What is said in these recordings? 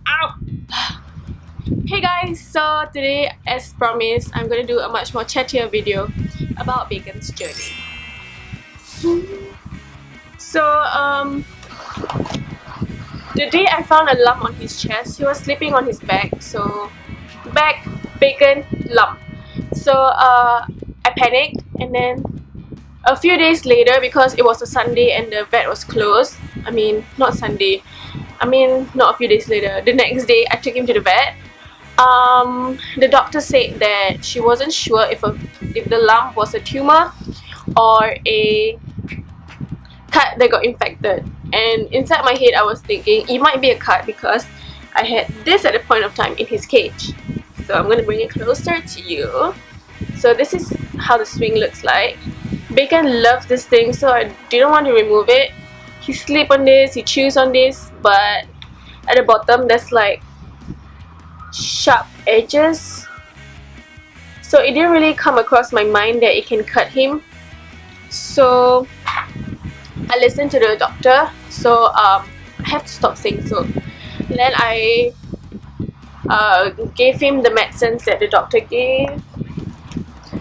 Ow! Hey guys, so today, as promised, I'm gonna do a much more chattier video about Bacon's journey. So, the day I found a lump on his chest, he was sleeping on his back. So, back, bacon, lump. So, I panicked, and then a few days later, because it was a Sunday and the vet was closed. Not Sunday. Not a few days later. The next day, I took him to the vet. The doctor said that she wasn't sure if the lump was a tumor or a cut that got infected. And inside my head, I was thinking it might be a cut because I had this at the point of time in his cage. So I'm gonna bring it closer to you. So this is how the swing looks like. Bacon loves this thing, so I didn't want to remove it. He sleeps on this, he chews on this, but at the bottom there's like sharp edges. So it didn't really come across my mind that it can cut him. So I listened to the doctor. So I have to stop saying so. Then I gave him the medicines that the doctor gave,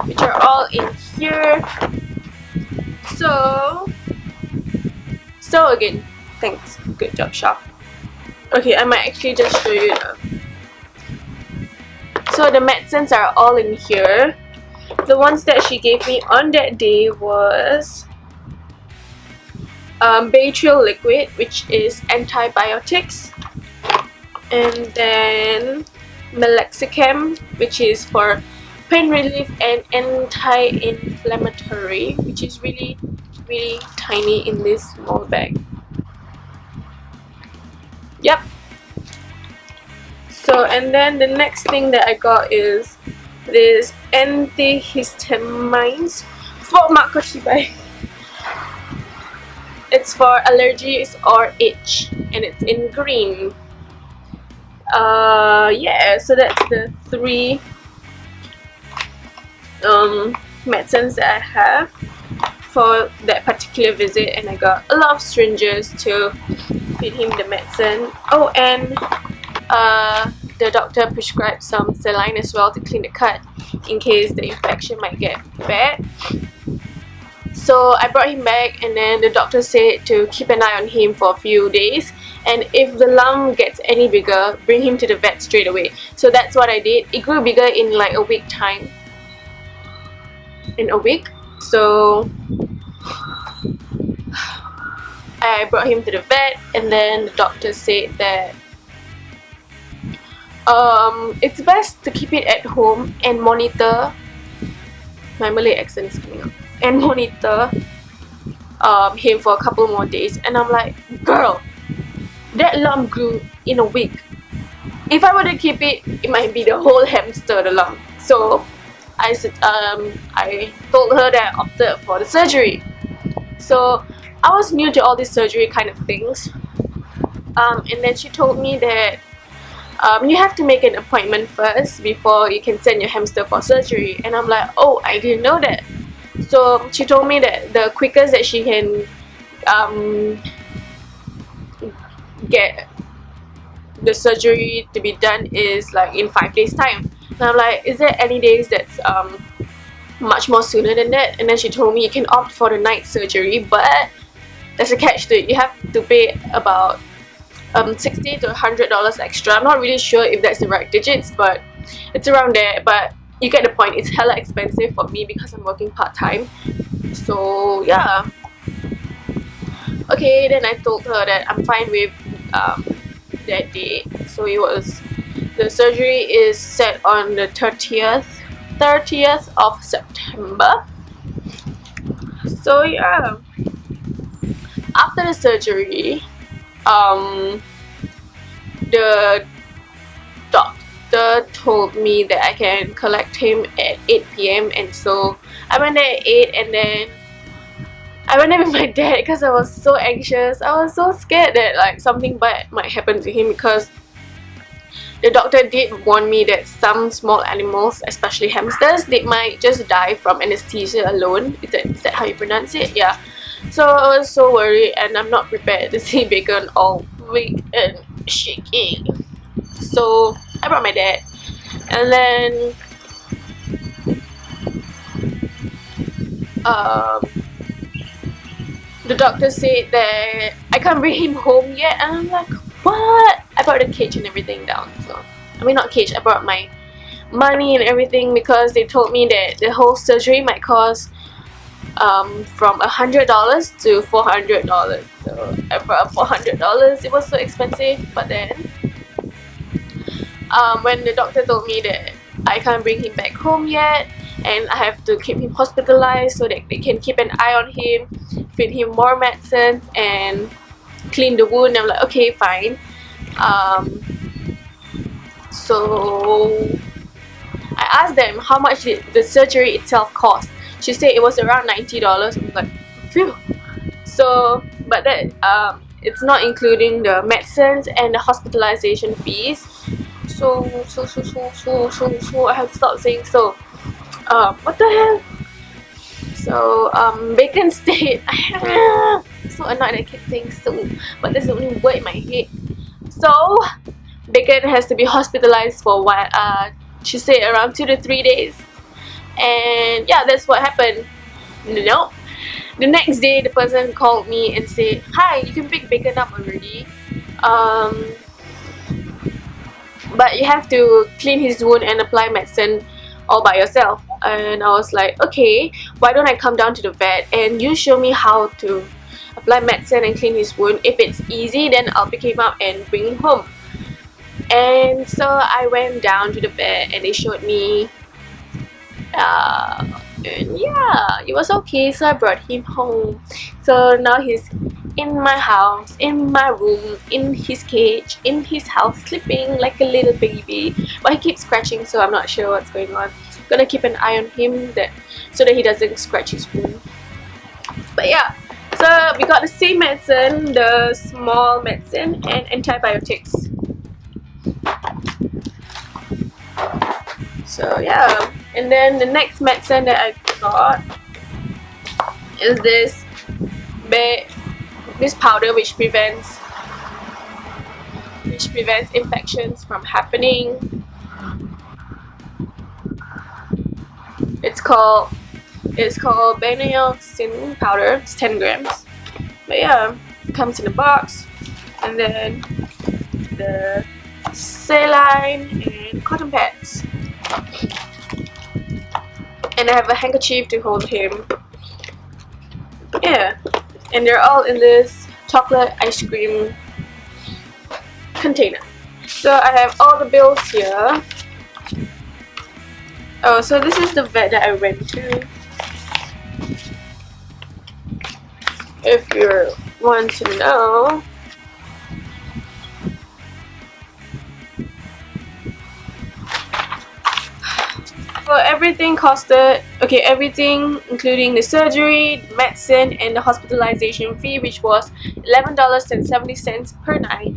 which are all in here. So again, thanks. Good job, Shaf. Okay, I might actually just show you so the medicines are all in here. The ones that she gave me on that day was Baytril liquid, which is antibiotics, and then Melexicam, which is for pain relief and anti-inflammatory, which is really tiny in this small bag. Yep. So, and then the next thing that I got is this antihistamines for Mak Koshibai. It's for allergies or itch, and it's in green. Yeah, so that's the three medicines that I have for that particular visit, and I got a lot of syringes to feed him the medicine. Oh, and the doctor prescribed some saline as well to clean the cut in case the infection might get bad. So I brought him back, and then the doctor said to keep an eye on him for a few days, and if the lump gets any bigger, bring him to the vet straight away. So that's what I did. It grew bigger in like a week time. In a week. So I brought him to the vet, and then the doctor said that it's best to keep it at home and monitor. My Malay accent is coming out. And monitor him for a couple more days. And I'm like, girl, that lump grew in a week. If I were to keep it, it might be the whole hamster, the lump. So I told her that I opted for the surgery. So I was new to all these surgery kind of things. And then she told me that you have to make an appointment first before you can send your hamster for surgery. And I'm like, oh, I didn't know that. So she told me that the quickest that she can get the surgery to be done is like in 5 days time. And I'm like, is there any days that's much more sooner than that? And then she told me you can opt for the night surgery, but there's a catch to it. You have to pay about $60 to $100 extra. I'm not really sure if that's the right digits, but it's around there. But you get the point. It's hella expensive for me because I'm working part-time. So yeah. Okay, then I told her that I'm fine with that date. So the surgery is set on the 30th of September. So yeah. After the surgery, the doctor told me that I can collect him at 8 p.m. and so I went there at 8, and then I went there with my dad because I was so anxious. I was so scared that like something bad might happen to him, because the doctor did warn me that some small animals, especially hamsters, they might just die from anesthesia alone. Is that how you pronounce it? Yeah. So I was so worried, and I'm not prepared to see Bacon all weak and shaky. So I brought my dad, and then the doctor said that I can't bring him home yet, and I'm like, what? I brought the cage and everything down. So I mean, not cage, I brought my money and everything, because they told me that the whole surgery might cost from $100 to $400. So I brought $400. It was so expensive. But then when the doctor told me that I can't bring him back home yet, and I have to keep him hospitalized so that they can keep an eye on him, feed him more medicines, and clean the wound, I'm like, okay, fine. So I asked them how much did the surgery itself cost. She said it was around $90. I'm like, phew. So, but that it's not including the medicines and the hospitalization fees. So I have to stop saying so. What the hell? So Bacon stayed. So annoyed I keep saying so, but that's the only word in my head. So Bacon has to be hospitalized for what? She said around 2 to 3 days, and yeah, that's what happened. Nope. The next day, the person called me and said, "Hi, you can pick Bacon up already. But you have to clean his wound and apply medicine all by yourself." And I was like, okay, why don't I come down to the vet and you show me how to apply medicine and clean his wound. If it's easy, then I'll pick him up and bring him home. And so I went down to the vet and they showed me, and yeah, it was okay. So I brought him home. So now he's in my house, in my room, in his cage, in his house, sleeping like a little baby. But he keeps scratching, so I'm not sure what's going on. Gonna keep an eye on him so that he doesn't scratch his wound. But yeah, so we got the same medicine, the small medicine, and antibiotics. So yeah, and then the next medicine that I got is this powder which prevents infections from happening. It's called Benioxin powder. It's 10 grams. But yeah, it comes in a box, and then the saline and cotton pads. And I have a handkerchief to hold him. Yeah, and they're all in this chocolate ice cream container. So I have all the bills here. Oh, so this is the vet that I went to. If you want to know. So everything costed, okay, everything including the surgery, medicine, and the hospitalization fee, which was $11.70 per night.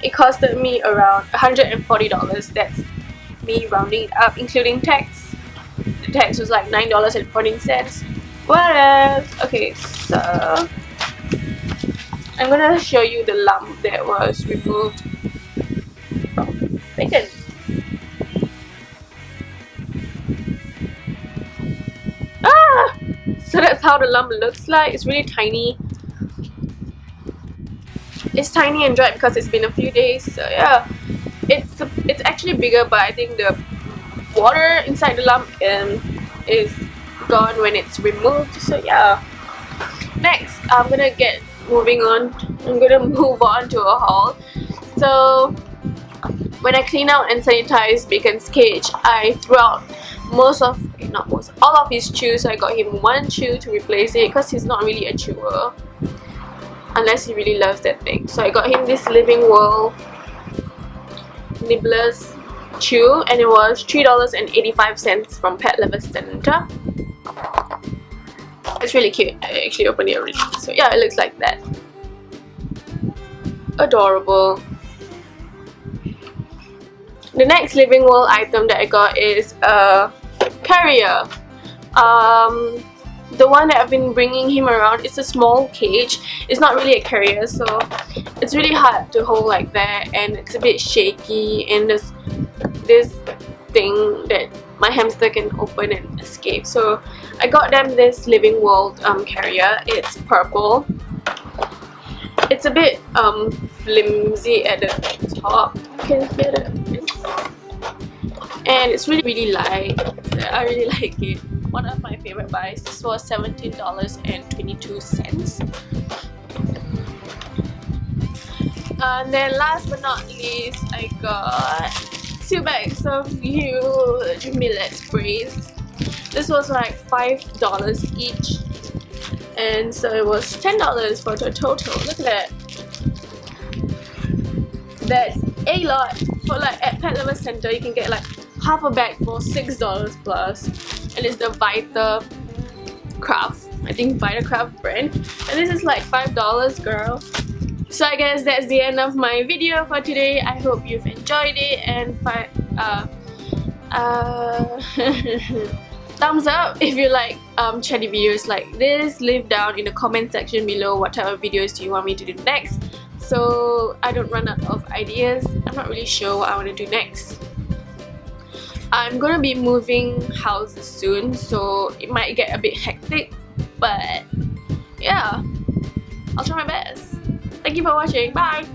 It costed me around $140. That's me rounding it up, including tax. The tax was like $9.14. What else? Okay, so I'm gonna show you the lump that was removed from Bacon. So that's how the lump looks like. It's really tiny. It's tiny and dry because it's been a few days. So yeah, it's actually bigger, but I think the water inside the lump is gone when it's removed. So yeah. Next, I'm gonna move on to a haul. So when I clean out and sanitize Bacon's cage, I threw out all of his chews. So I got him one chew to replace it because he's not really a chewer unless he really loves that thing. So I got him this Living World Nibblers chew, and it was $3.85 from Pet Lover Center. It's really cute. I actually opened it already. So yeah, it looks like that. Adorable. The next Living World item that I got is a carrier. the one that I've been bringing him around is a small cage. It's not really a carrier, so it's really hard to hold like that, and it's a bit shaky, and there's this thing that my hamster can open and escape. So I got them this Living World carrier. It's purple. It's a bit flimsy at the top. You can hear it. And it's really light. I really like it. One of my favorite buys. This was $17.22. And then last but not least, I got 2 bags of huge millet sprays. This was like $5 each, and so it was $10 for the total. Look at that. That's a lot. For like at Pet Lover Center, you can get like half a bag for $6 plus, and it's the Vita Craft. I think Vita Craft brand, and this is like $5, girl. So I guess that's the end of my video for today. I hope you've enjoyed it, and thumbs up if you like chatty videos like this. Leave down in the comment section below what type of videos do you want me to do next, so I don't run out of ideas. I'm not really sure what I want to do next. I'm gonna be moving houses soon, so it might get a bit hectic, but yeah, I'll try my best. Thank you for watching. Bye!